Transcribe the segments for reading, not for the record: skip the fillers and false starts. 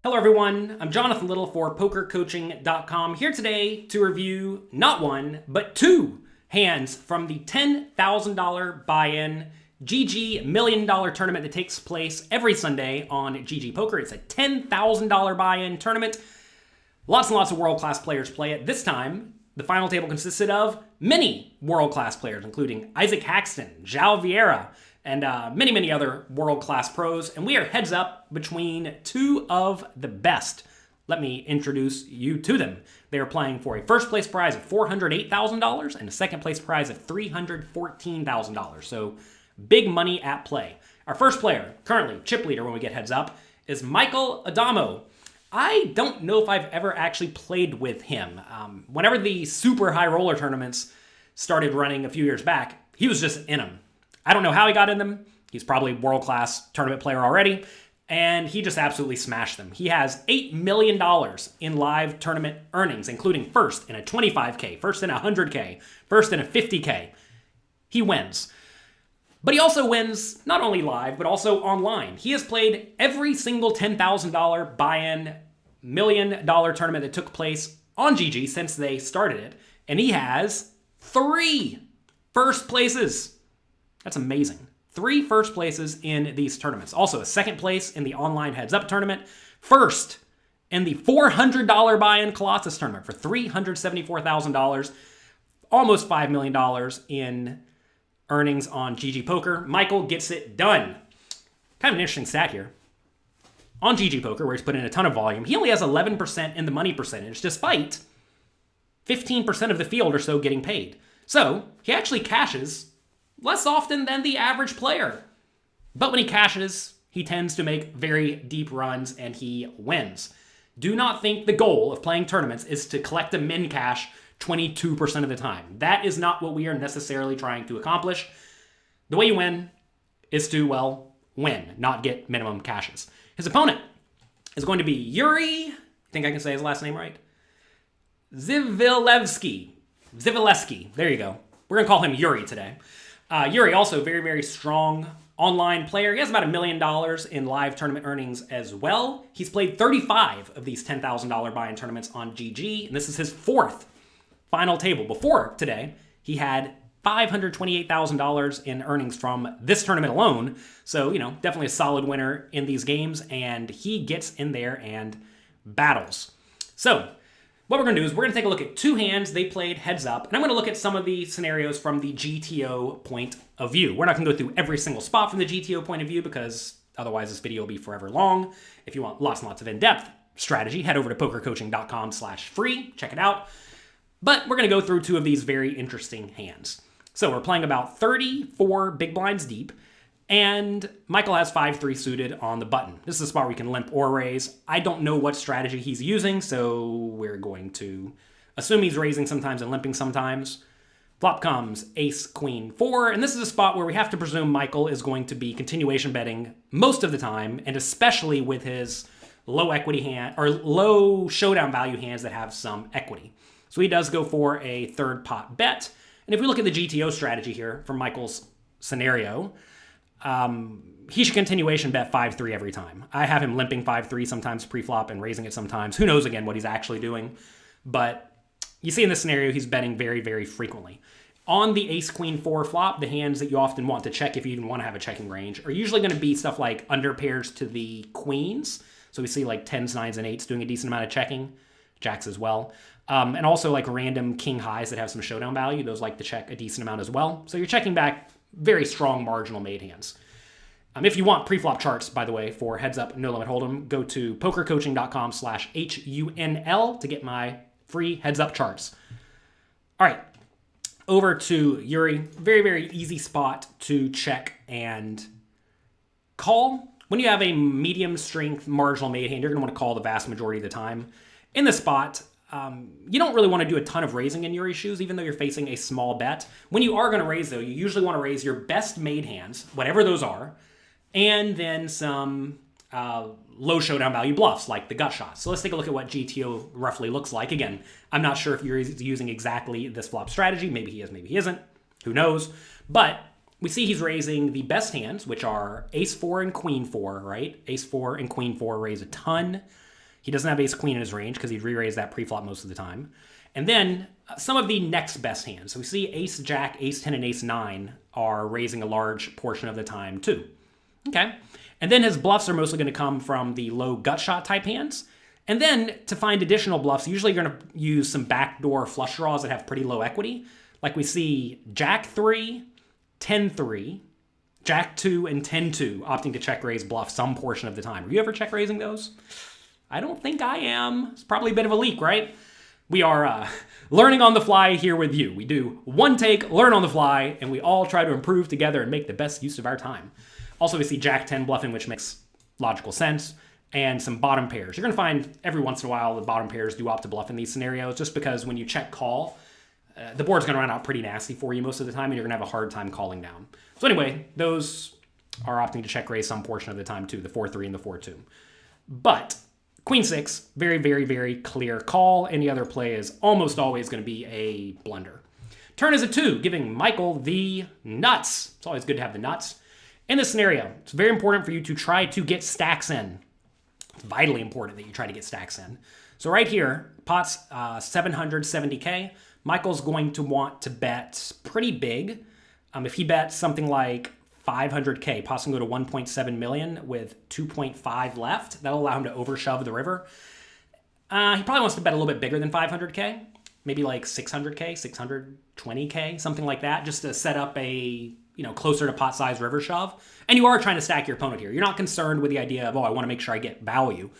Hello everyone, I'm Jonathan Little for PokerCoaching.com, here today to review not one, but two hands from the $10,000 buy-in GG $1 million tournament that takes place every Sunday on GGPoker. It's a $10,000 buy-in tournament. Lots and lots of world-class players play it. This time, the final table consisted of many world-class players, including Isaac Haxton, João Vieira, and many, many other world-class pros. And we are heads up between two of the best. Let me introduce you to them. They are playing for a first place prize of $408,000 and a second place prize of $314,000. So big money at play. Our first player, currently chip leader when we get heads up, is Michael Addamo. I don't know if I've ever actually played with him. Whenever the super high roller tournaments started running a few years back, he was just in them. I don't know how he got in them. He's probably a world-class tournament player already, and he just absolutely smashed them. He has $8 million in live tournament earnings, including first in a 25K, first in a 100K, first in a 50K. He wins. But he also wins not only live, but also online. He has played every single $10,000 buy-in $1 million tournament that took place on GG since they started it, and he has 3 first places. That's amazing. 3 first places in these tournaments. Also, a second place in the online heads-up tournament. First in the $400 buy-in Colossus tournament for $374,000. Almost $5 million in earnings on GG Poker. Michael gets it done. Kind of an interesting stat here. On GG Poker, where he's put in a ton of volume, he only has 11% in the money percentage, despite 15% of the field or so getting paid. So, he actually cashes less often than the average player. But when he cashes, he tends to make very deep runs and he wins. Do not think the goal of playing tournaments is to collect a min cash 22% of the time. That is not what we are necessarily trying to accomplish. The way you win is to, well, win, not get minimum cashes. His opponent is going to be Yuri, I think I can say his last name right, Dzivielevski, there you go. We're going to call him Yuri today. Yuri, also very, very strong online player. He has about $1 million in live tournament earnings as well. He's played 35 of these $10,000 buy-in tournaments on GG, and this is his 4th final table. Before today, he had $528,000 in earnings from this tournament alone. So, definitely a solid winner in these games, and he gets in there and battles. So, what we're going to do is we're going to take a look at 2 hands they played heads up, and I'm going to look at some of the scenarios from the GTO point of view. We're not going to go through every single spot from the GTO point of view because otherwise this video will be forever long. If you want lots and lots of in-depth strategy, head over to pokercoaching.com/free. Check it out. But we're going to go through 2 of these very interesting hands. So we're playing about 34 big blinds deep, and Michael has 5-3 suited on the button. This is a spot where we can limp or raise. I don't know what strategy he's using, so we're going to assume he's raising sometimes and limping sometimes. Flop comes ace, queen, 4, and this is a spot where we have to presume Michael is going to be continuation betting most of the time, and especially with his low equity hand or low showdown value hands that have some equity. So he does go for a 3rd pot bet. And if we look at the GTO strategy here from Michael's scenario, he should continuation bet 5-3 every time. I have him limping 5-3 sometimes pre-flop and raising it sometimes. Who knows, again, what he's actually doing. But you see in this scenario, he's betting very, very frequently. On the ace-queen-4 flop, the hands that you often want to check if you even want to have a checking range are usually going to be stuff like under pairs to the queens. So we see like 10s, 9s, and 8s doing a decent amount of checking. Jacks as well. And also like random king highs that have some showdown value. Those like to check a decent amount as well. So you're checking back very strong marginal made hands. If you want pre-flop charts, by the way, for heads up, no limit hold'em, go to pokercoaching.com/HUNL to get my free heads up charts. All right, over to Yuri. Very, very easy spot to check and call. When you have a medium strength marginal made hand, you're going to want to call the vast majority of the time. In this spot, you don't really want to do a ton of raising in Yuri's shoes, even though you're facing a small bet. When you are going to raise, though, you usually want to raise your best made hands, whatever those are, and then some low showdown value bluffs, like the gut shots. So let's take a look at what GTO roughly looks like. Again, I'm not sure if Yuri's using exactly this flop strategy. Maybe he is, maybe he isn't. Who knows? But we see he's raising the best hands, which are ace 4 and queen 4, right? Ace 4 and queen 4 raise a ton. He doesn't have ace-queen in his range because he'd re-raise that pre-flop most of the time. And then some of the next best hands. So we see ace-jack, ace-10, and ace-9 are raising a large portion of the time too. Okay. And then his bluffs are mostly going to come from the low gut shot type hands. And then to find additional bluffs, usually you're going to use some backdoor flush draws that have pretty low equity. Like we see Jack 3, 10 3, Jack 2, and 10 2 opting to check raise bluff some portion of the time. Are you ever check raising those? I don't think I am. It's probably a bit of a leak, right? We are learning on the fly here with you. We do one take, learn on the fly, and we all try to improve together and make the best use of our time. Also, we see Jack 10 bluffing, which makes logical sense, and some bottom pairs. You're going to find every once in a while the bottom pairs do opt to bluff in these scenarios, just because when you check call, the board's going to run out pretty nasty for you most of the time, and you're going to have a hard time calling down. So anyway, those are opting to check raise some portion of the time too, the 4-3 and the 4-2. But Queen 6, very, very, very clear call. Any other play is almost always going to be a blunder. Turn is a 2, giving Michael the nuts. It's always good to have the nuts. In this scenario, it's very important for you to try to get stacks in. It's vitally important that you try to get stacks in. So right here, pot's 770K. Michael's going to want to bet pretty big. If he bets something like 500K, pot's going to go to 1.7 million with 2.5 left. That'll allow him to overshove the river. He probably wants to bet a little bit bigger than 500K. Maybe like 600K, 620K, something like that, just to set up a closer to pot size river shove. And you are trying to stack your opponent here. You're not concerned with the idea of, I want to make sure I get value.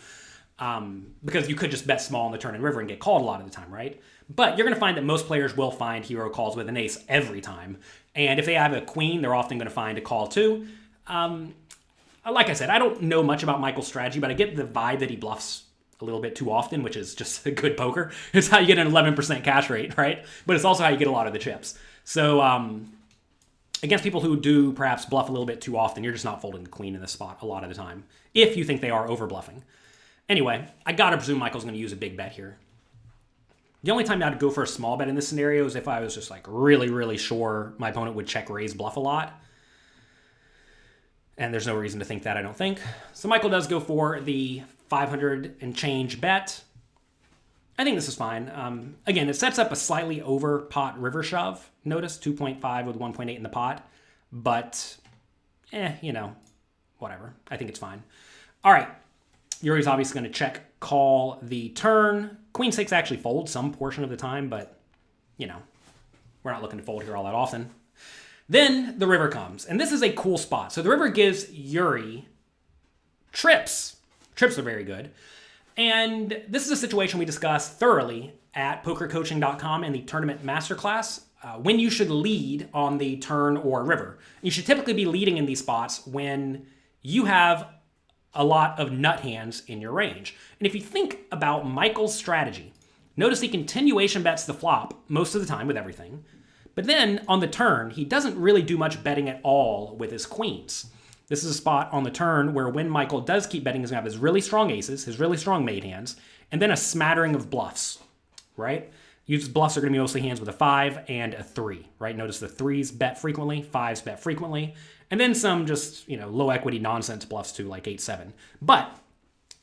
Because you could just bet small on the turn and river and get called a lot of the time, right? But you're going to find that most players will find hero calls with an ace every time. And if they have a queen, they're often going to find a call too. Like I said, I don't know much about Michael's strategy, but I get the vibe that he bluffs a little bit too often, which is just a good poker. It's how you get an 11% cash rate, right? But it's also how you get a lot of the chips. So, against people who do perhaps bluff a little bit too often, you're just not folding the queen in this spot a lot of the time, if you think they are over bluffing. Anyway, I gotta presume Michael's gonna use a big bet here. The only time I'd go for a small bet in this scenario is if I was just like really, really sure my opponent would check raise bluff a lot. And there's no reason to think that, I don't think. So Michael does go for the 500 and change bet. I think this is fine. Again, it sets up a slightly over pot river shove. Notice 2.5 with 1.8 in the pot. But, whatever. I think it's fine. All right. Yuri's obviously going to check call the turn. Queen 6 actually folds some portion of the time, but, we're not looking to fold here all that often. Then the river comes, and this is a cool spot. So the river gives Yuri trips. Trips are very good. And this is a situation we discussed thoroughly at pokercoaching.com in the tournament masterclass, when you should lead on the turn or river. You should typically be leading in these spots when you have a lot of nut hands in your range. And if you think about Michael's strategy, notice he continuation bets the flop most of the time with everything. But then on the turn, he doesn't really do much betting at all with his queens. This is a spot on the turn where when Michael does keep betting, he's going to have his really strong aces, his really strong made hands, and then a smattering of bluffs, right? His bluffs are going to be mostly hands with a 5 and a 3, right? Notice the 3s bet frequently, 5s bet frequently, and then some just, low equity nonsense bluffs too, like 8-7. But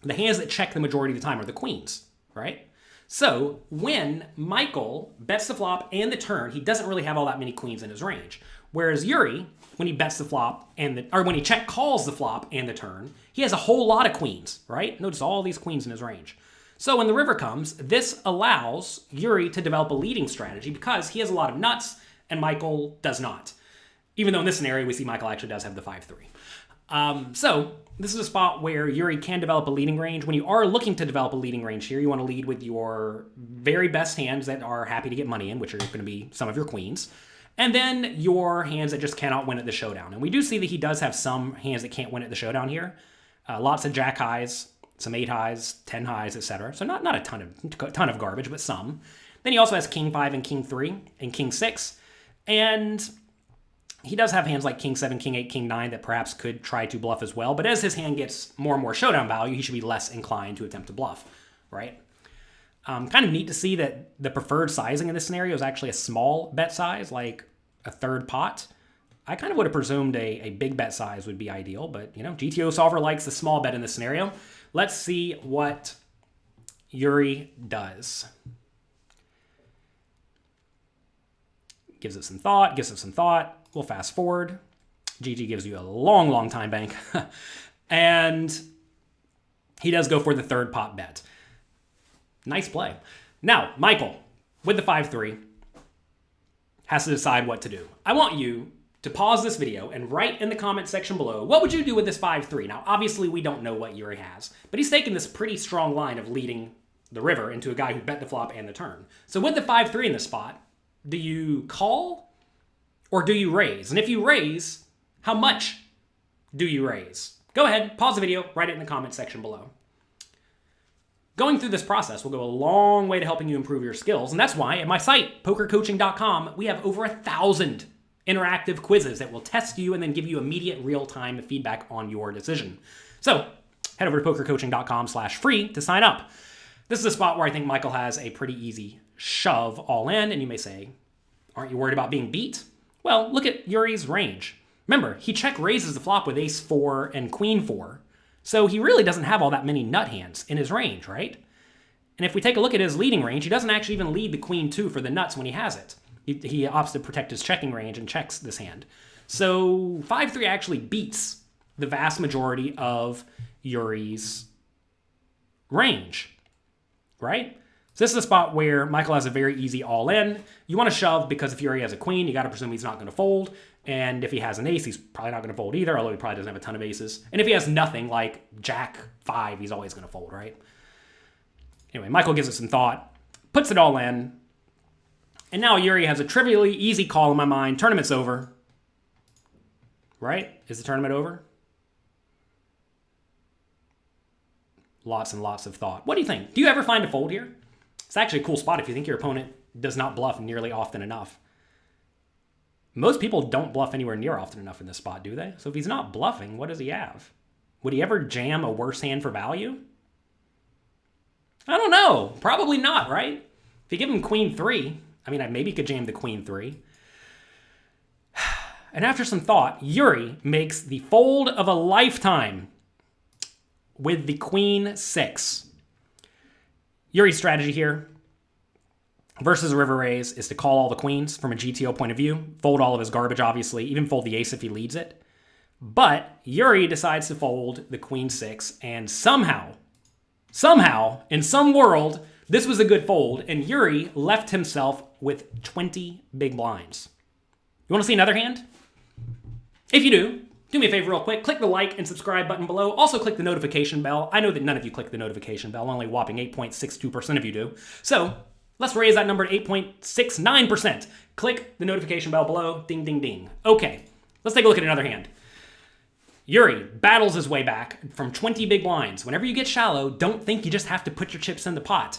the hands that check the majority of the time are the queens, right? So when Michael bets the flop and the turn, he doesn't really have all that many queens in his range. Whereas Yuri, when he bets the flop or when he check calls the flop and the turn, he has a whole lot of queens, right? Notice all these queens in his range. So when the river comes, this allows Yuri to develop a leading strategy because he has a lot of nuts and Michael does not. Even though in this scenario, we see Michael actually does have the 5-3. So this is a spot where Yuri can develop a leading range. When you are looking to develop a leading range here, you want to lead with your very best hands that are happy to get money in, which are going to be some of your queens. And then your hands that just cannot win at the showdown. And we do see that he does have some hands that can't win at the showdown here. Lots of jack highs, some 8 highs, 10 highs, etc. So not a ton of garbage, but some. Then he also has king 5 and king 3 and king 6. And he does have hands like king 7, king 8, king 9 that perhaps could try to bluff as well. But as his hand gets more and more showdown value, he should be less inclined to attempt to bluff, right? Kind of neat to see that the preferred sizing in this scenario is actually a small bet size, like a third pot. I kind of would have presumed a big bet size would be ideal, but GTO solver likes the small bet in this scenario. Let's see what Yuri does. Gives it some thought. We'll fast forward. GG gives you a long, long time bank. And he does go for the third pot bet. Nice play. Now, Michael, with the 5-3, has to decide what to do. I want you to pause this video and write in the comment section below, what would you do with this 5-3? Now, obviously, we don't know what Yuri has, but he's taken this pretty strong line of leading the river into a guy who bet the flop and the turn. So with the 5-3 in this spot, do you call or do you raise? And if you raise, how much do you raise? Go ahead, pause the video, write it in the comment section below. Going through this process will go a long way to helping you improve your skills, and that's why at my site, pokercoaching.com, we have over 1,000 interactive quizzes that will test you and then give you immediate real-time feedback on your decision. So head over to pokercoaching.com/free to sign up. This is a spot where I think Michael has a pretty easy shove all in, and you may say, aren't you worried about being beat? Well, look at Yuri's range. Remember, he check raises the flop with ace-4 and queen-4, so he really doesn't have all that many nut hands in his range, right? And if we take a look at his leading range, he doesn't actually even lead the queen-2 for the nuts when he has it. He opts to protect his checking range and checks this hand. So 5-3 actually beats the vast majority of Yuri's range, right? So this is a spot where Michael has a very easy all-in. You want to shove because if Yuri has a queen, you got to presume he's not going to fold. And if he has an ace, he's probably not going to fold either, although he probably doesn't have a ton of aces. And if he has nothing, like Jack 5, he's always going to fold, right? Anyway, Michael gives it some thought, puts it all in. And now Yuri has a trivially easy call in my mind. Tournament's over. Right? Is the tournament over? Lots and lots of thought. What do you think? Do you ever find a fold here? It's actually a cool spot if you think your opponent does not bluff nearly often enough. Most people don't bluff anywhere near often enough in this spot, do they? So if he's not bluffing, what does he have? Would he ever jam a worse hand for value? I don't know. Probably not, right? If you give him queen 3, I mean, I maybe could jam the queen 3. And after some thought, Yuri makes the fold of a lifetime with the queen 6. Yuri's strategy here versus a river raise is to call all the queens from a GTO point of view, fold all of his garbage, obviously, even fold the ace if he leads it. But Yuri decides to fold the queen 6, and somehow, in some world, this was a good fold, and Yuri left himself with 20 big blinds. You want to see another hand? If you do me a favor real quick, click the like and subscribe button below. Also click the notification bell. I know that none of you click the notification bell, only a whopping 8.62% of you do. So let's raise that number to 8.69%. Click the notification bell below. Ding, ding, ding. Okay, let's take a look at another hand. Yuri battles his way back from 20 big blinds. Whenever you get shallow, don't think you just have to put your chips in the pot.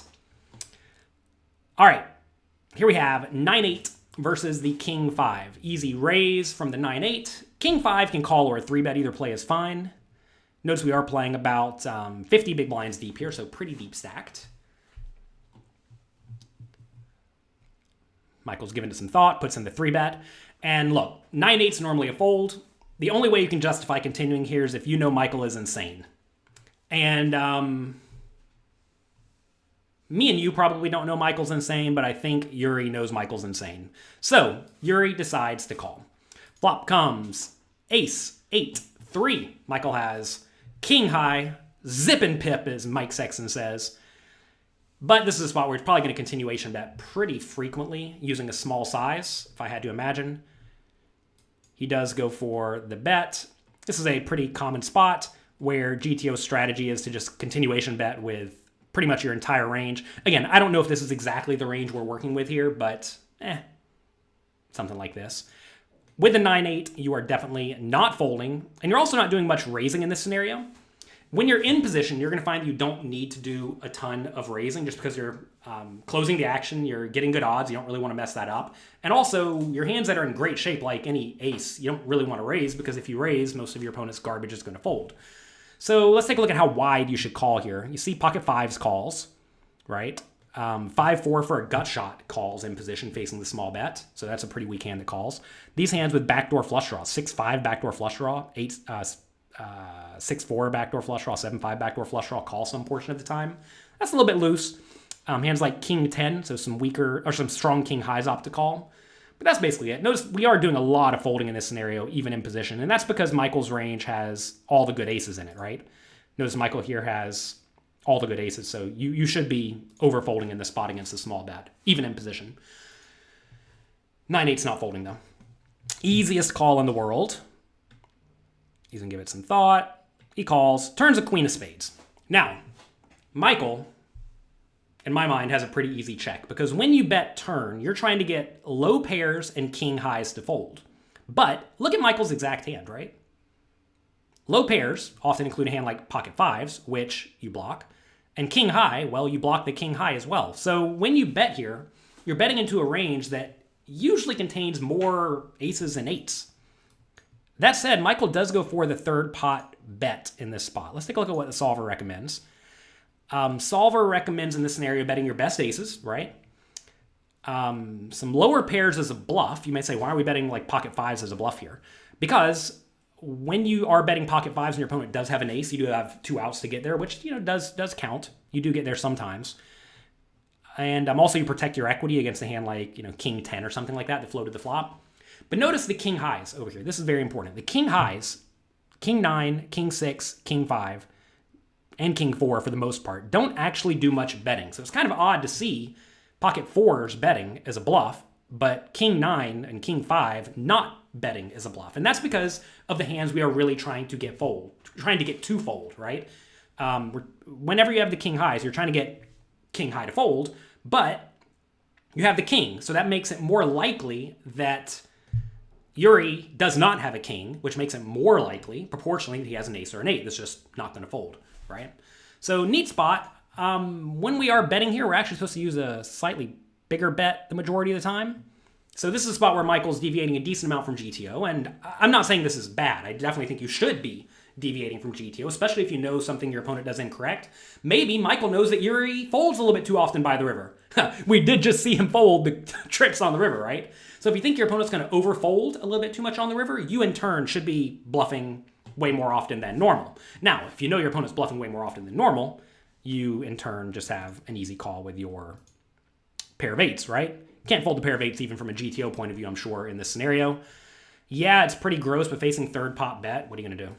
All right, here we have 9-8 versus the king 5. Easy raise from the 9-8. King 5 can call or a 3-bet. Either play is fine. Notice we are playing about 50 big blinds deep here, so pretty deep stacked. Michael's given it some thought, puts in the 3-bet. And look, 9-8's normally a fold. The only way you can justify continuing here is if you know Michael is insane. And me and you probably don't know Michael's insane, but I think Yuri knows Michael's insane. So Yuri decides to call. Flop comes ace, 8, 3. Michael has king high, zip and pip, as Mike Sexton says. But this is a spot where it's probably going to continuation bet pretty frequently using a small size, if I had to imagine. He does go for the bet. This is a pretty common spot where GTO's strategy is to just continuation bet with pretty much your entire range. Again, I don't know if this is exactly the range we're working with here, but something like this. With the 9-8, you are definitely not folding, and you're also not doing much raising in this scenario. When you're in position, you're going to find that you don't need to do a ton of raising just because you're closing the action, you're getting good odds, you don't really want to mess that up. And also, your hands that are in great shape, like any ace, you don't really want to raise because if you raise, most of your opponent's garbage is going to fold. So let's take a look at how wide you should call here. You see pocket 5s calls, right? 5-4 for a gut shot calls in position facing the small bet. So that's a pretty weak hand that calls. These hands with backdoor flush draw, 6-5 backdoor flush draw, 6-4 backdoor flush draw, 7-5 backdoor flush draw, call some portion of the time. That's a little bit loose. Hands like king 10, so some weaker or some strong king highs opt to call. But that's basically it. Notice we are doing a lot of folding in this scenario, even in position, and that's because Michael's range has all the good aces in it, right? Notice Michael here has all the good aces, so you should be over folding in the spot against the small bet, even in position. 9-8's not folding though. Easiest call in the world. He's gonna give it some thought. He calls, turns a queen of spades. Now, Michael, in my mind, has a pretty easy check because when you bet turn, you're trying to get low pairs and king highs to fold. But look at Michael's exact hand, right? Low pairs often include a hand like pocket fives, which you block, and king high, well, you block the king high as well. So when you bet here, you're betting into a range that usually contains more aces and eights. That said, Michael does go for the third pot bet in this spot. Let's take a look at what the solver recommends. Solver recommends in this scenario betting your best aces, right? Some lower pairs as a bluff. You may say, why are we betting like pocket fives as a bluff here? Because when you are betting pocket fives and your opponent does have an ace, you do have two outs to get there, which does count. You do get there sometimes. And also you protect your equity against a hand like king 10 or something like that floated the flop. But notice the king highs over here. This is very important. The king highs, king 9, king 6, king 5, and king 4 for the most part, don't actually do much betting. So it's kind of odd to see pocket 4s betting as a bluff, but king 9 and king 5 not betting as a bluff. And that's because of the hands we are really trying to get to fold, right? Whenever you have the king highs, you're trying to get king high to fold, but you have the king. So that makes it more likely that Yuri does not have a king, which makes it more likely, proportionally, that he has an ace or an 8 that's just not going to fold, right? So neat spot. When we are betting here, we're actually supposed to use a slightly bigger bet the majority of the time. So this is a spot where Michael's deviating a decent amount from GTO, and I'm not saying this is bad. I definitely think you should be deviating from GTO, especially if you know something your opponent does incorrect. Maybe Michael knows that Yuri folds a little bit too often by the river. We did just see him fold the trips on the river, right? So if you think your opponent's going to overfold a little bit too much on the river, you in turn should be bluffing way more often than normal. Now, if you know your opponent's bluffing way more often than normal, you in turn just have an easy call with your pair of eights, right? Can't fold the pair of eights even from a GTO point of view, I'm sure, in this scenario. Yeah, it's pretty gross, but facing third pot bet, what are you going to do?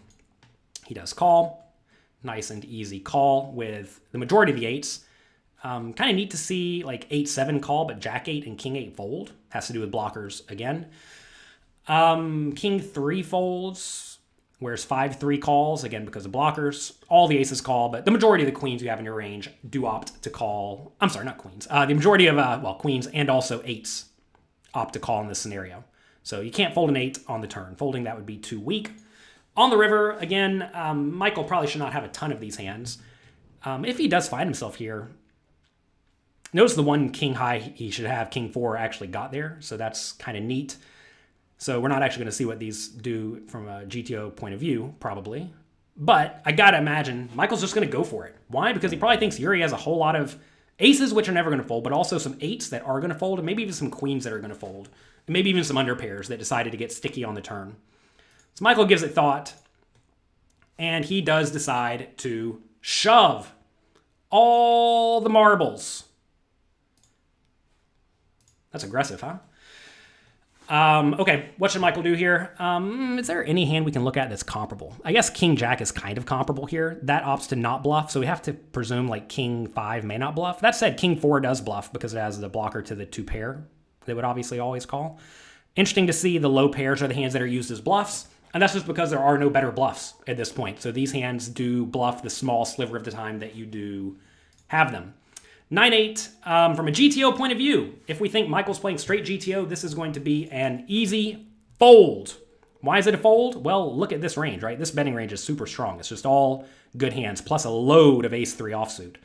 He does call. Nice and easy call with the majority of the eights. Kind of neat to see like 8-7 call, but Jack 8 and King 8 fold. Has to do with blockers again. King 3 folds, whereas 5-3 calls, again because of blockers. All the aces call, but the majority of the queens you have in your range do opt to call. I'm sorry, not queens. The majority of, queens and also 8s opt to call in this scenario. So you can't fold an 8 on the turn. Folding that would be too weak. On the river, again, Michael probably should not have a ton of these hands. If he does find himself here, notice the one king high he should have, king 4, actually got there. So that's kind of neat. So we're not actually going to see what these do from a GTO point of view, probably. But I got to imagine Michael's just going to go for it. Why? Because he probably thinks Yuri has a whole lot of aces, which are never going to fold, but also some 8s that are going to fold, and maybe even some queens that are going to fold. And maybe even some under pairs that decided to get sticky on the turn. So Michael gives it thought, and he does decide to shove all the marbles. That's aggressive, huh? Okay, what should Michael do here? Is there any hand we can look at that's comparable? I guess King Jack is kind of comparable here. That opts to not bluff, so we have to presume like King 5 may not bluff. That said, King 4 does bluff because it has the blocker to the 2 pair that would obviously always call. Interesting to see the low pairs are the hands that are used as bluffs. And that's just because there are no better bluffs at this point. So these hands do bluff the small sliver of the time that you do have them. 9-8, from a GTO point of view, if we think Michael's playing straight GTO, this is going to be an easy fold. Why is it a fold? Well, look at this range, right? This betting range is super strong. It's just all good hands, plus a load of ace-3 offsuit.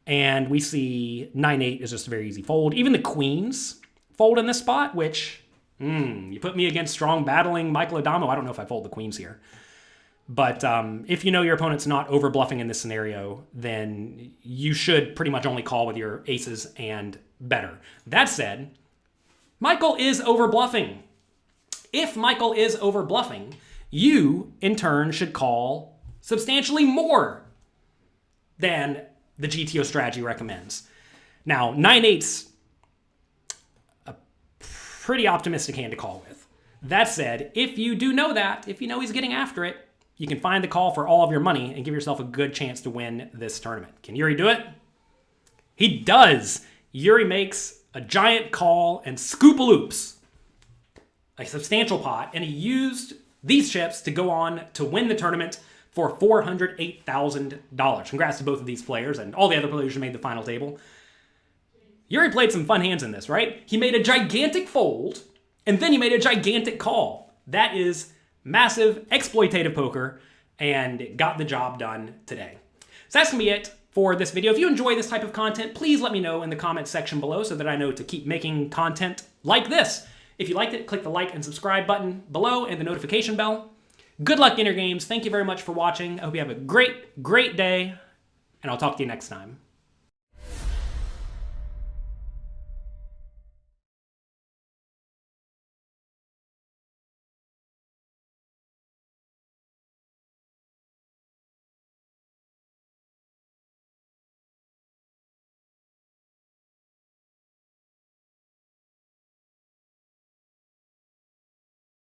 And we see 9-8 is just a very easy fold. Even the queens fold in this spot, which... you put me against strong battling Michael Addamo. I don't know if I fold the queens here. But if you know your opponent's not over bluffing in this scenario, then you should pretty much only call with your aces and better. That said, Michael is over bluffing. If Michael is over bluffing, you, in turn, should call substantially more than the GTO strategy recommends. Now, 9/8's a pretty optimistic hand to call with. That said, if you do know that, if you know he's getting after it, you can find the call for all of your money and give yourself a good chance to win this tournament. Can Yuri do it? He does. Yuri makes a giant call and scoop-a-loops, a substantial pot, and he used these chips to go on to win the tournament for $408,000. Congrats to both of these players and all the other players who made the final table. Yuri played some fun hands in this, right? He made a gigantic fold, and then he made a gigantic call. That is massive exploitative poker, and it got the job done today. So that's going to be it for this video. If you enjoy this type of content, please let me know in the comments section below so that I know to keep making content like this. If you liked it, click the like and subscribe button below and the notification bell. Good luck in your games. Thank you very much for watching. I hope you have a great, great day, and I'll talk to you next time.